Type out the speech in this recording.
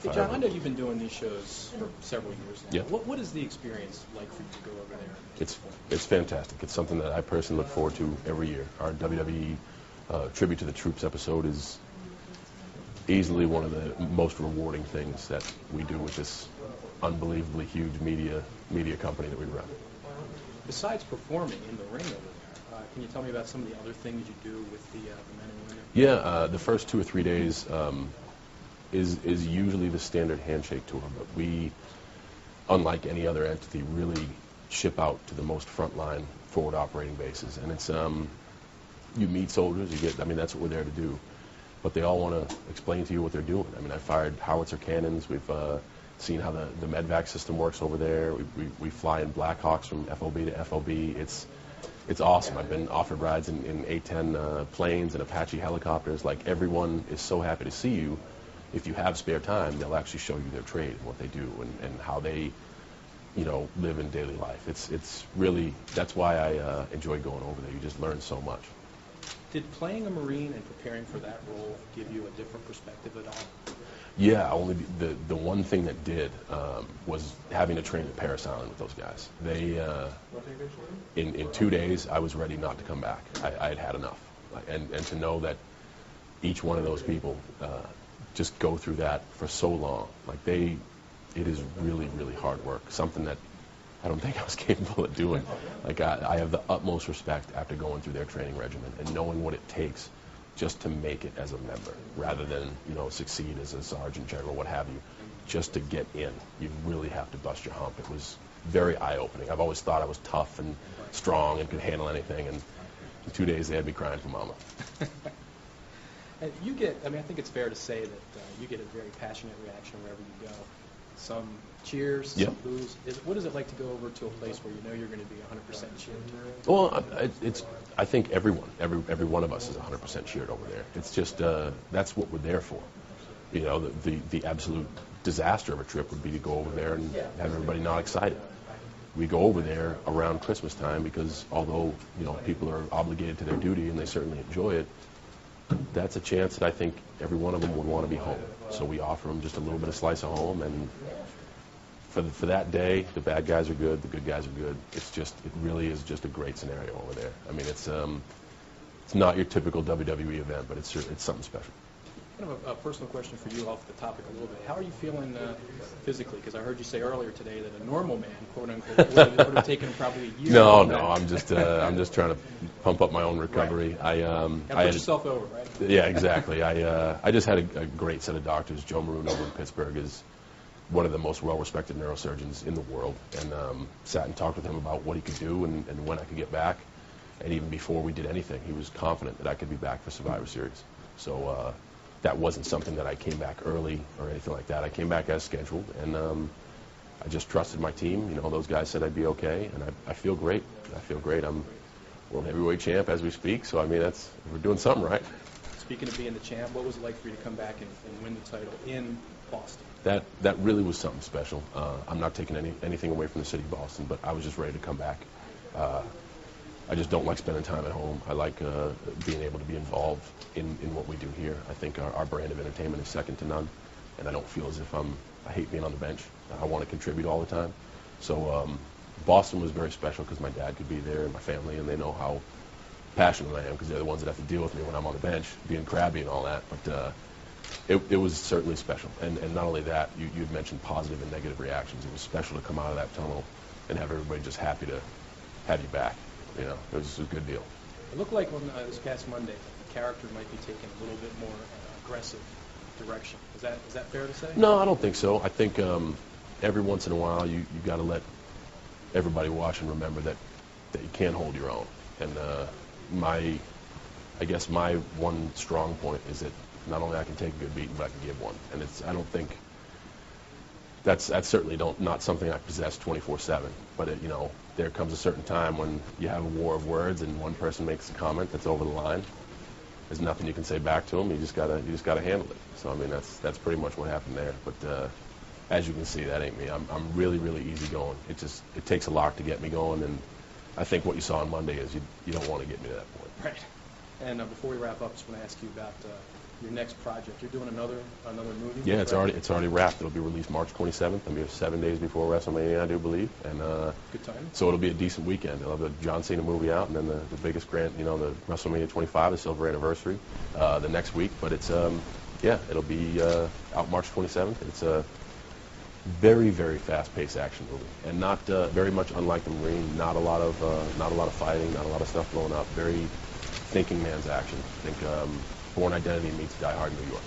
Hey, John, I know you've been doing these shows for several years now. Yeah. What is the experience like for you to go over there? It's fantastic. It's something that I personally look forward to every year. Our WWE Tribute to the Troops episode is easily one of the most rewarding things that we do with this unbelievably huge media company that we run. Besides performing in the ring over there, can you tell me about some of the other things you do with the men and women? Yeah, the first 2 or 3 days is usually the standard handshake tour, but we, unlike any other entity, really ship out to the most frontline forward operating bases. And it's you meet soldiers, that's what we're there to do. But they all want to explain to you what they're doing. I mean, I fired howitzer cannons. We've seen how the medvac system works over there. We fly in Blackhawks from FOB to FOB. It's awesome. I've been offered rides in A-10 planes and Apache helicopters. Like, everyone is so happy to see you. If you have spare time, they'll actually show you their trade and what they do and how they, live in daily life. It's really, that's why I enjoy going over there. You just learn so much. Did playing a Marine and preparing for that role give you a different perspective at all? Yeah, only the one thing that did was having to train at Parris Island with those guys. They, in 2 days, I was ready not to come back. I had had enough. And to know that each one of those people just go through that for so long, it is really, really hard work, something that I don't think I was capable of doing. I have the utmost respect after going through their training regimen and knowing what it takes just to make it as a member, rather than, succeed as a sergeant general, what have you. Just to get in, you really have to bust your hump. It was very eye-opening. I've always thought I was tough and strong and could handle anything, and in 2 days they had me crying for mama. And you get, I think it's fair to say that you get a very passionate reaction wherever you go. Some cheers, some boos. What is it like to go over to a place where you know you're going to be 100% cheered? Well, I think every one of us is 100% cheered over there. It's just, that's what we're there for. The absolute disaster of a trip would be to go over there and have everybody not excited. We go over there around Christmas time because although, people are obligated to their duty and they certainly enjoy it, that's a chance that I think every one of them would want to be home. So we offer them just a little bit of slice of home, and for that day, the bad guys are good, the good guys are good. It really is just a great scenario over there. It's not your typical WWE event, but it's something special. Kind of a personal question for you off the topic a little bit. How are you feeling physically? Because I heard you say earlier today that a normal man, quote unquote, would have taken probably a year. No, I'm just trying to pump up my own recovery. Yeah. Put yourself over, right? Yeah, exactly. I just had a great set of doctors. Joe Maroon over in Pittsburgh is one of the most well-respected neurosurgeons in the world, and sat and talked with him about what he could do and when I could get back. And even before we did anything, he was confident that I could be back for Survivor Series. So that wasn't something that I came back early or anything like that. I came back as scheduled, and I just trusted my team. Those guys said I'd be okay, and I feel great. I'm world heavyweight champ as we speak, so we're doing something right. Speaking of being the champ, what was it like for you to come back and win the title in Boston? That really was something special. I'm not taking anything away from the city of Boston, but I was just ready to come back. I just don't like spending time at home. I like being able to be involved in what we do here. I think our brand of entertainment is second to none, and I don't feel as if I hate being on the bench. I want to contribute all the time. So Boston was very special because my dad could be there and my family, and they know how passionate I am because they're the ones that have to deal with me when I'm on the bench, being crabby and all that. But it was certainly special. And not only that, you'd mentioned positive and negative reactions. It was special to come out of that tunnel and have everybody just happy to have you back. It was a good deal. It looked like on this past Monday, the character might be taking a little bit more aggressive direction. Is that fair to say? No, I don't think so. I think every once in a while you got to let everybody watch and remember that you can't hold your own. And I guess my one strong point is that not only I can take a good beating, but I can give one. And I don't think that's certainly not something I possess 24/7. But there comes a certain time when you have a war of words, and one person makes a comment that's over the line. There's nothing you can say back to them. You just gotta handle it. So that's pretty much what happened there. But as you can see, that ain't me. I'm really, really easygoing. It takes a lot to get me going, and I think what you saw on Monday is you don't want to get me to that point. Right. And before we wrap up, just want to ask you about your next project. You're doing another movie? Yeah, it's already wrapped. It'll be released March 27th. It'll be 7 days before WrestleMania, I do believe. And good time. So it'll be a decent weekend. They'll have the John Cena movie out, and then the biggest the WrestleMania 25, the silver anniversary, the next week. But it's it'll be out March 27th. It's a very, very fast-paced action movie, and not very much unlike the Marine. Not a lot of fighting, not a lot of stuff blowing up. Very thinking man's action. I think Born Identity meets Die Hard New York.